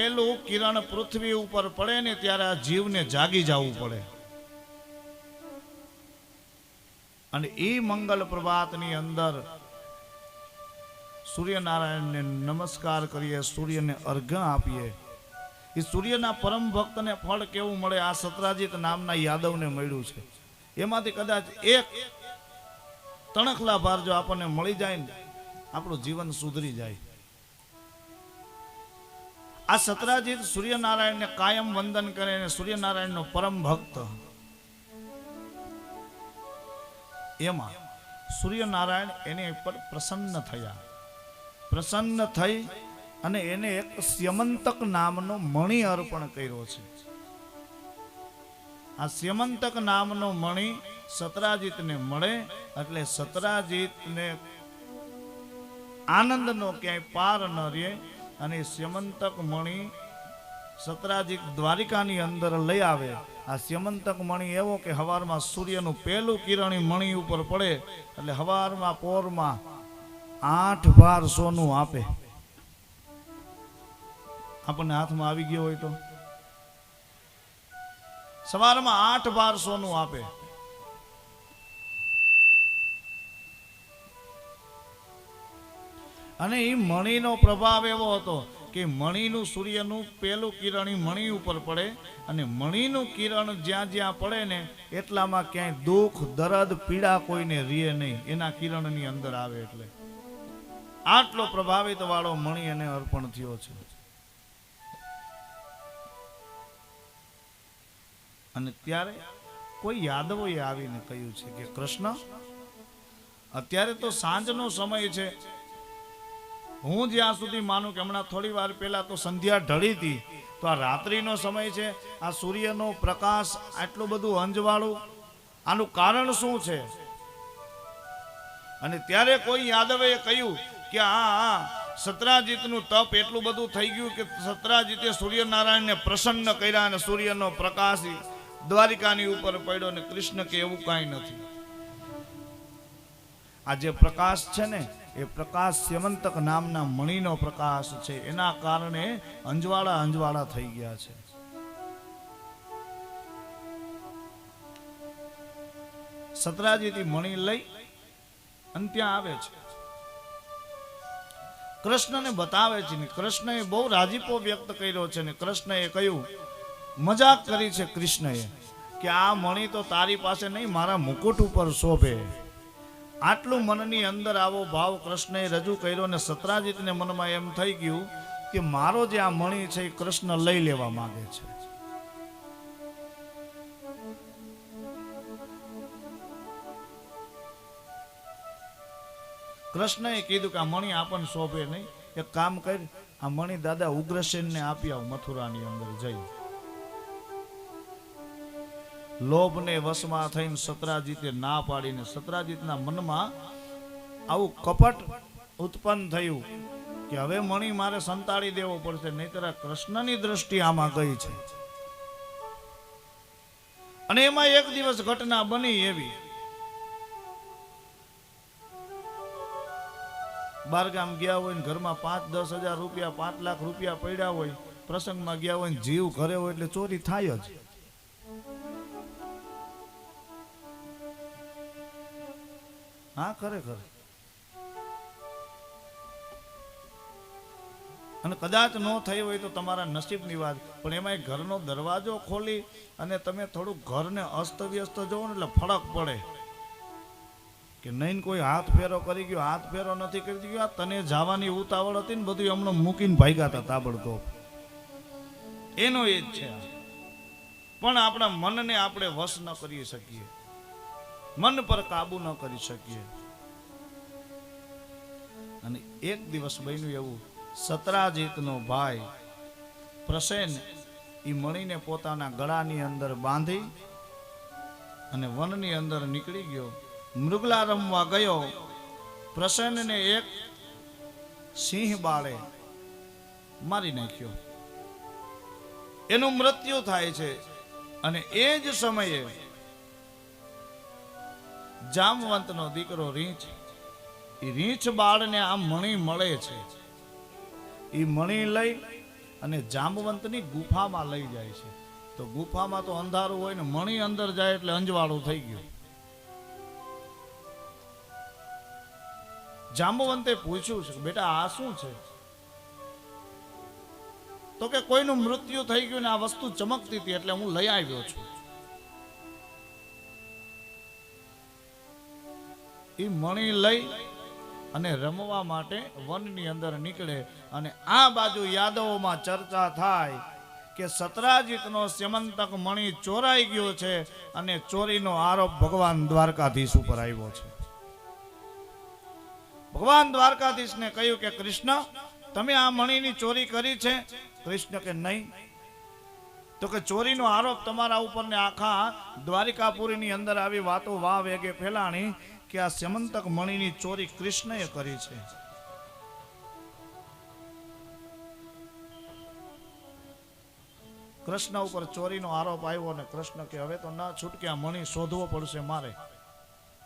પેલું કિરણ પૃથ્વી ઉપર પડે ને ત્યારે આ જીવને જાગી જવું પડે. અને એ મંગલ પ્રભાતની અંદર સૂર્યનારાયણને નમસ્કાર કરીએ, સૂર્યને અર્ઘ્ય આપીએ. એ સૂર્યના પરમ ભક્તને ફળ કેવું મળે? આ સત્રાજીત નામના યાદવને મળ્યું છે. એમાંથી કદાચ એક તણખલા ભાર જો આપણને મળી જાય ને, આપણું જીવન સુધરી જાય. આ સત્રાજીત સૂર્યનારાયણને કાયમ વંદન કરે અને સૂર્યનારાયણનો પરમ ભક્ત. એમાં સૂર્યનારાયણ એની પર પ્રસન્ન થયા. પ્રસન્ન થઈ અને એને એક સ્યમંતક નામનો મણિ અર્પણ કર્યો છે. આ સ્યમંતક નામનો મણિ સત્રાજીતને મળે એટલે સત્રાજીતને આનંદનો ક્યાંય પાર ન રહે. અને સ્યમંતક મણિ સત્રાજીત દ્વારિકાની અંદર લઈ આવે. આ સ્યમંતક મણિ એવો કે હવારમાં સૂર્યનું પહેલું કિરણ મણિ ઉપર પડે એટલે હવારમાં પોરમાં 8 ભાર સોનું આપે. આપણને હાથમાં આવી ગયો હોય તો સવારમાં 8 ભાર સોનું આપે. અને એ મણિનો પ્રભાવ એવો હતો કે મણિનું સૂર્યનું પહેલું કિરણ મણિ ઉપર પડે અને મણિનું કિરણ જ્યાં જ્યાં પડે ને એટલામાં ક્યાંય દુઃખ દર્દ પીડા કોઈને રીએ નહીં, એના કિરણની અંદર આવે. એટલે આટલો પ્રભાવિત વાળો મણિ એને અર્પણ થયો છે. અને ત્યારે કોઈ યાદવોએ આવીને કહ્યું છે કે કૃષ્ણ, અત્યારે તો સાંજનો સમય છે. હું જ્યાં સુધી માનું કે હમણાં થોડી વાર પહેલા તો સંધ્યા ઢળી હતી, તો આ રાત્રિનો સમય છે. આ સૂર્યનો પ્રકાશ આટલું બધું અંજવાળું, આનું કારણ શું છે? અને ત્યારે કોઈ યાદવે કહ્યું કે આ સત્રાજીતનું તપ એટલું બધું થઈ ગયું કે સત્રાજીતે સૂર્યનારાયણને પ્રસન્ન કર્યા અને સૂર્યનો પ્રકાશ દ્વારિકાની ઉપર પડ્યો. ને કૃષ્ણ કે એવું કાંઈ નથી. આ જે પ્રકાશ છે ને એ પ્રકાશ સ્યમંતક નામના મણિનો પ્રકાશ છે. એના કારણે અંજવાળા અંજવાળા થઈ ગયા છે. સત્રાજીત મણિ લઈ અને ત્યાં આવે છે, કૃષ્ણને બતાવે છે. ને કૃષ્ણએ બહુ રાજીપો વ્યક્ત કર્યો છે. ને કૃષ્ણએ કહ્યું, મજાક કરી છે કૃષ્ણએ કે આ મણિ તો તારી પાસે નહીં, મારા મુકુટ ઉપર શોભે. આટલું મનની અંદર આવો ભાવ કૃષ્ણએ રજૂ કર્યો. ને સત્રાજીતને મનમાં એમ થઈ ગયું કે મારો જે આ મણિ છે એ કૃષ્ણ લઈ લેવા માંગે છે. કૃષ્ણએ કીધું કે આ મણિ આપણને શોભે નહીં, એક કામ કર, આ મણિ દાદા ઉગ્રસેનને આપી આવ મથુરાની અંદર જઈ. લોભને વશમાં થઈને સત્રાજીતે ના પાડીને સત્રાજીતના મનમાં આવું કપટ ઉત્પન્ન થયું કે હવે મણિ મારે સંતાડી દેવો પડશે, નહીતર કૃષ્ણની દ્રષ્ટિ આમાં ગઈ છે. અને એમાં એક દિવસ ઘટના બની એવી, બારગામ ગયા હોય ને ઘરમાં 5-10 હજાર રૂપિયા 5 લાખ રૂપિયા પડ્યા હોય, પ્રસંગમાં ગયા હોય ને જીવ ઘરે હોય એટલે ચોરી થાય જ. હા, ખરેખર. અને કદાચ ન થઈ હોય તો તમારા નસીબની વાત, પણ એમાં ઘરનો દરવાજો ખોલી અને તમે થોડુંક ઘરને અસ્તવ્યસ્ત જોવો ને એટલે ફરક પડે કે નહીં કોઈ હાથ ફેરો કરી ગયો, હાથ ફેરો નથી કરી ગયો, તને જવાની ઉતાવળ હતી ને બધું હમણાં મૂકીને ભાગ્યા હતા તાબડતોબ. એનો એ જ છે. પણ આપણા મનને આપણે વશ ન કરી શકીએ, મન પર કાબુ ન કરી શકીએ. અને એક દિવસ બન્યું એવું, સત્રાજીતનો ભાઈ પ્રસેન એ મણીને પોતાના ગળાની અંદર બાંધી અને વનની અંદર નીકળી ગયો, મૃગલા રમવા ગયો. પ્રસેનને એક સિંહ બાળે મારી નાખ્યો, એનું મૃત્યુ થાય છે. અને એ જ સમયે જામવંતનો દીકરો રીંછ, એ રીંછ બાળને આ મણી મળે છે. એ મણી લઈ અને જામવંતની ગુફામાં લઈ જાય છે. તો ગુફામાં તો અંધારું હોય ને મણી અંદર જાય એટલે અંજવાળું થઈ ગયું. જાંબુવંતે પૂછ્યું છે, બેટા આ શું છે? તો કે કોઈનું મૃત્યુ થઈ ગયું ને આ વસ્તુ ચમકતી હતી એટલે હું લઈ આવ્યો છું. એ મણી લઈ અને રમવા માટે વનની અંદર નીકળે અને આ બાજુ યાદવોમાં ચર્ચા થાય કે સતરાજીતનો સ્યમંતક મણી ચોરાઈ ગયો છે અને ચોરીનો આરોપ ભગવાન દ્વારકાધીશ ઉપર આવ્યો છે. ભગવાન દ્વારકાધીશને કહ્યું કે કૃષ્ણ, તમે આ મણીની ચોરી કરી છે? કૃષ્ણ કે નહીં. તો કે ચોરીનો આરોપ તમારા ઉપર ને આખા દ્વારિકાપુરીની અંદર આવી વાતો વાહ વેગે ફેલાણી કે આ સ્યમંતક મણીની ચોરી કૃષ્ણએ કરી છે. કૃષ્ણ ઉપર ચોરીનો આરોપ આવ્યો અને કૃષ્ણ કે હવે તો ના છૂટકે આ મણી શોધવો પડશે મારે,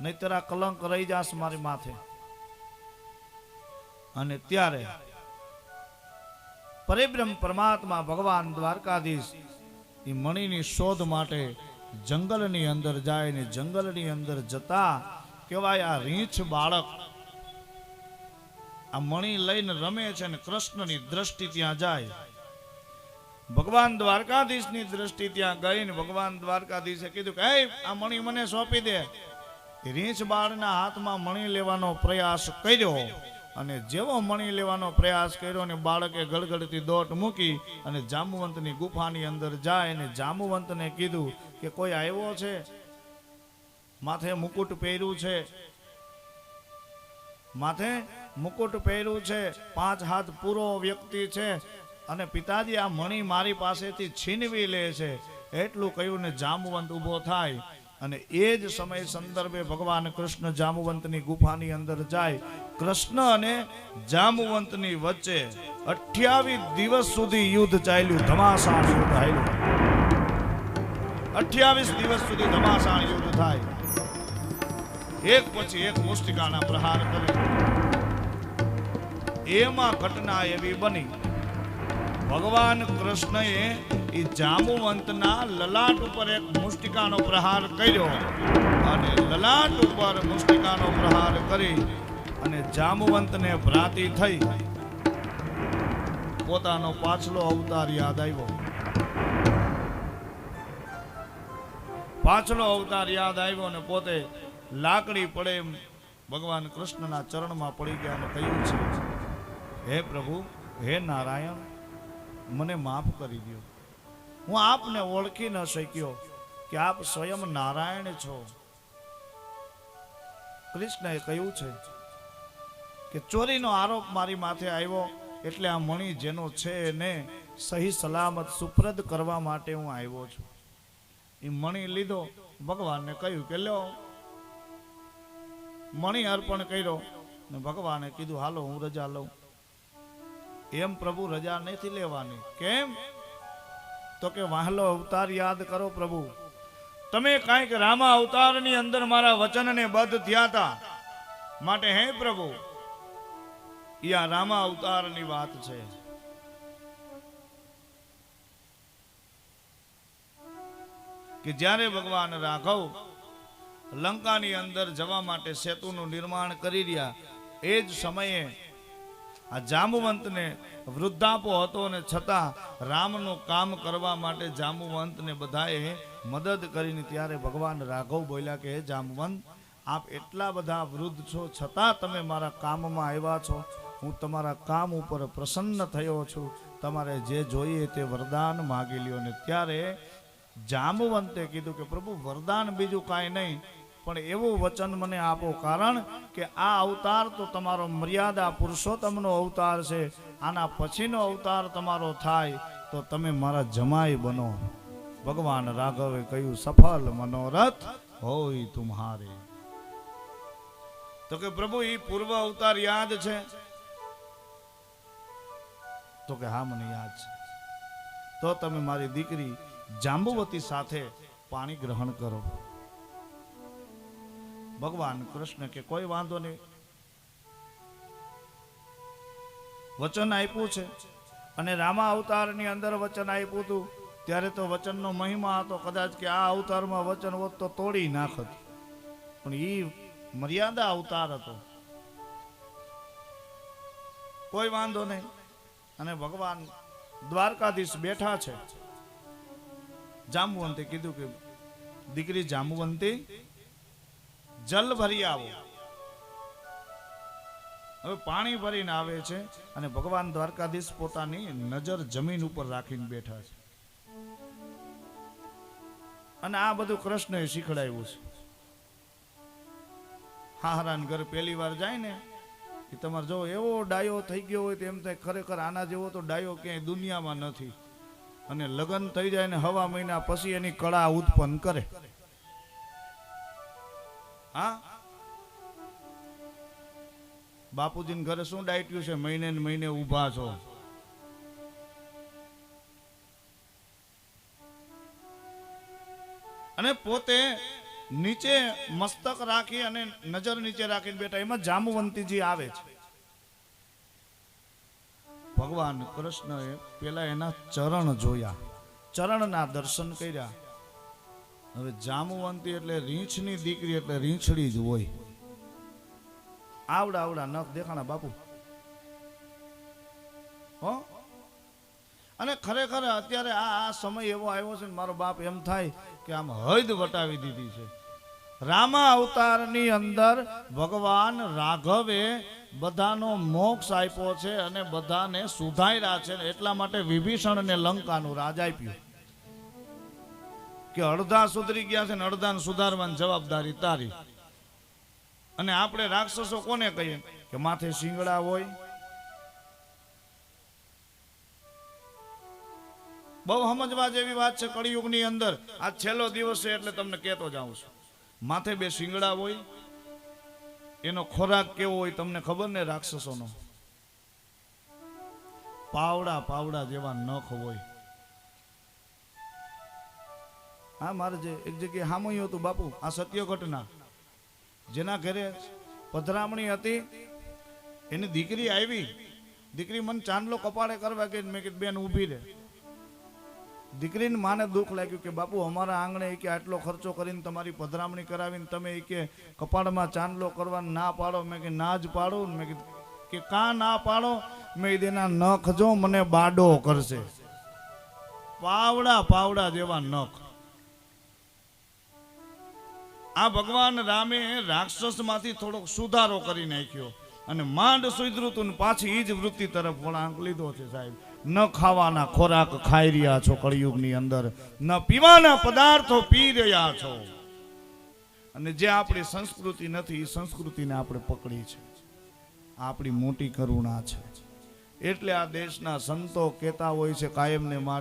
નહીતર આ કલંક રહી જશે મારી માથે. અને ત્યારે પરિબ્રહ્મ પરમાત્મા ભગવાન દ્વારકાધીશ એ મણીની શોધ માટે જંગલની અંદર જાય ને જંગલની અંદર જતા કહેવાય આ રીંછ બાળક આ મણી લઈને રમે છે ને કૃષ્ણની દ્રષ્ટિ ત્યાં જાય. ભગવાન દ્વારકાધીશની દ્રષ્ટિ ત્યાં ગઈ ને ભગવાન દ્વારકાધીશે કીધું કે આ મણી મને સોંપી દે. રીંછ બાળના હાથમાં મણી લેવાનો પ્રયાસ કર્યો અને જેવો મણી લેવાનો પ્રયાસ કર્યો ને બાળકે ગળગળતી દોટ મૂકી અને જાંબુવંતની ગુફાની અંદર જાય અને જાંબુવંતને કીધું કે કોઈ આવ્યો છે? માથે મુકુટ પહેર્યું છે, માથે મુકુટ પહેર્યું છે, 5 હાથ પૂરો વ્યક્તિ છે અને પિતાજી આ મણી મારી પાસેથી છીનવી લે છે. એટલું કહ્યું ને જાંબુવંત ઊભો થાય અને એ જ સમય સંદર્ભે ભગવાન કૃષ્ણ જાંબુવંતની ગુફાની અંદર જાય. કૃષ્ણ અને જાંબુવંતની વચ્ચે 28 દિવસ સુધી યુદ્ધ ચાલ્યું, ધમાસાણ યુદ્ધ હાલ્યું. 28 દિવસ સુધી ધમાસાણ યુદ્ધ થાય. એક પછી એક મુષ્ટિકાના પ્રહાર કરે. એમાં ઘટના એવી બની, ભગવાન કૃષ્ણએ એ જાંબુવંતના લલાટ ઉપર એક મુષ્ટિકાનો પ્રહાર કર્યો અને લલાટ ઉપર મુષ્ટિકાનો પ્રહાર કરી અને જાંબુવંતને ભ્રાંતિ થઈ. પોતાનો પાછલો અવતાર યાદ આવ્યો. પાછલો અવતાર યાદ આવ્યો ને પોતે લાકડી પડે ભગવાન કૃષ્ણના ચરણમાં પડી ગયા અને કહ્યું છે, હે પ્રભુ, હે નારાયણ, મને માફ કરી દો. હું આપને ઓળખી ન શક્યો કે આપ સ્વયં નારાયણ છો. કૃષ્ણએ કહ્યું છે કે ચોરીનો આરોપ મારી માથે આવ્યો એટલે આ મણી જેનો છે એને સહી સલામત સુપ્રદ કરવા માટે હું આવ્યો છું. એ મણી લીધો, ભગવાનને કહ્યું કે લ્યો. મણી અર્પણ કર્યો ને ભગવાને કીધું હાલો હું રજા લઉં. એમ પ્રભુ રજા નથી લેવાની. કેમ? તો કે વહાલો અવતાર યાદ કરો પ્રભુ. તમે કાંઈક રામા અવતારની અંદર મારા વચનને બદ્ધ થયા હતા માટે હે પ્રભુ, એ આ રામા અવતારની વાત છે. કે જ્યારે ભગવાન રાઘવ લંકાની અંદર જવા માટે સેતુનું નિર્માણ કરી રહ્યા એ જ સમયે આ જાંબુવંતને વૃદ્ધાપો હતો ને છતાં રામનું કામ કરવા માટે જાંબુવંતને બધાએ મદદ કરીને ત્યારે ભગવાન રાઘવ બોલ્યા કે હે જાંબુવંત, આપ એટલા બધા વૃદ્ધ છો છતાં તમે મારા કામમાં આવ્યા છો. હું તમારા કામ ઉપર પ્રસન્ન થયો છું. તમારે જે જોઈએ તે વરદાન માગી લ્યો. ને ત્યારે જાંબુવંતે કીધું કે પ્રભુ, વરદાન બીજું કાંઈ નહીં, પણ એવું વચન મને આપો, કારણ કે આ અવતાર તો તમારો મર્યાદા પુરુષોત્તમનો અવતાર છે. આના પછીનો અવતાર તમારો થાય તો તમે મારા જમાઈ બનો. ભગવાન રાઘવે કહ્યું, સફળ મનોરથ હોય તુમ્હારે. તો કે પ્રભુ, એ પૂર્વ અવતાર યાદ છે? તો કે હા, મને યાદ છે. તો તમે મારી દીકરી જાંબુવતી સાથે પાણી ગ્રહણ કરો. ભગવાન કૃષ્ણ કે કોઈ વાંધો નહીં, વચન આપ્યું છે અને રામા અવતારની અંદર વચન આપ્યું હતું ત્યારે તો વચનનો મહિમા હતો, કદાચ કે આ અવતારમાં વચન હોત તો તોડી નાખત, પણ એ મર્યાદા અવતાર હતો. કોઈ વાંધો નહીં. અને ભગવાન દ્વારકાધીશ બેઠા છે. જાંબુવંતી કીધું કે દીકરી જાંબુવંતી જલ ભરી આવો. હવે પાણી ભરીને આવે છે અને ભગવાન દ્વારકાધીશ પોતાની નજર જમીન ઉપર રાખીને બેઠા છે. અને આ બધું કૃષ્ણએ શીખડાવ્યું છે. હાહરાન ઘર પહેલી વાર જાય ને એ તમારે જો એવો ડાયો થઈ ગયો હોય તો એમ થાય ખરેખર આના જેવો તો ડાયો ક્યાંય દુનિયામાં નથી. અને લગ્ન થઈ જાય ને હવા મહિના પછી એની કળા ઉત્પન્ન કરે. હા, બાપુજીને ઘરે શું ડાયટ્યું છે? મહિને ને મહિને ઊભા છો. અને પોતે નીચે મસ્તક રાખી અને નજર નીચે રાખીને બેઠા. એમાં જાંબુવંતીજી આવે છે. ભગવાન કૃષ્ણએ પેલા એના ચરણ જોયા, ચરણના દર્શન કર્યા. હવે જાંબુવંતી એટલે રીંછની દીકરી એટલે રીંછડી જ હોય. આવડા આવડા નખ દેખાણા બાપુ. હો. અને ખરેખર અત્યારે આ સમય એવો આવ્યો છે ને મારો બાપ એમ થાય કે આમ હદ વટાવી દીધી છે. રામા અવતારની અંદર ભગવાન રાઘવે બધાનો મોક્ષ આપ્યો છે અને બધાને સુધાર્યા છે. એટલા માટે વિભીષણને લંકાનું રાજ આપ્યું કે અડધા સુધરી ગયા છે ને અડધાને સુધારવાની જવાબદારી તારી. અને આપણે રાક્ષસો કોને કહીએ કે માથે શિંગડા હોય. બહુ સમજવા જેવી વાત છે. કળિયુગની અંદર આ છેલ્લો દિવસ છે એટલે તમને કહેતો જાઉં છું. માથે બે શિંગડા હોય. એનો ખોરાક કેવો હોય તમને ખબર ને? રાક્ષસોનો પાવડા પાવડા જેવા નખ હોય. હા, મારે જે એક જગ્યાએ સામયું હતું બાપુ, આ સત્ય ઘટના. જેના ઘરે પધરામણી હતી એની દીકરી આવી. દીકરી મને ચાંદલો કપાળે કરવા ગઈ. મેં કીધું બેન ઊભી રહે. દીકરીને માને દુઃખ લાગ્યું કે બાપુ અમારા આંગણે કે આટલો ખર્ચો કરીને તમારી પધરામણી કરાવીને તમે કે કપાળમાં ચાંદલો કરવા ના પાડો. મેં કે ના જ પાડો. મેં કીધું કે કાં ના પાડો? મેં એના નખ જો મને બાડો કરશે. પાવડા પાવડા જેવા નખ. આ ભગવાન રામે રાક્ષસ માંથી થોડોક સુધારો કરી નાખ્યો અને માંડ સુધરું પાછી એ જ વૃત્તિ તરફ વળાંક લીધો છે. સાહેબ, ન ખાવાના ખોરાક ખાઈ રહ્યા છો કળિયુગની અંદર, ન પીવાના પદાર્થો પી રહ્યા છો. અને જે આપણી સંસ્કૃતિ નથી એ સંસ્કૃતિને આપણે પકડી છે. આપણી મોટી કરુણા છે. એટલે આ દેશના સંતો કહેતા હોય છે કાયમને માટે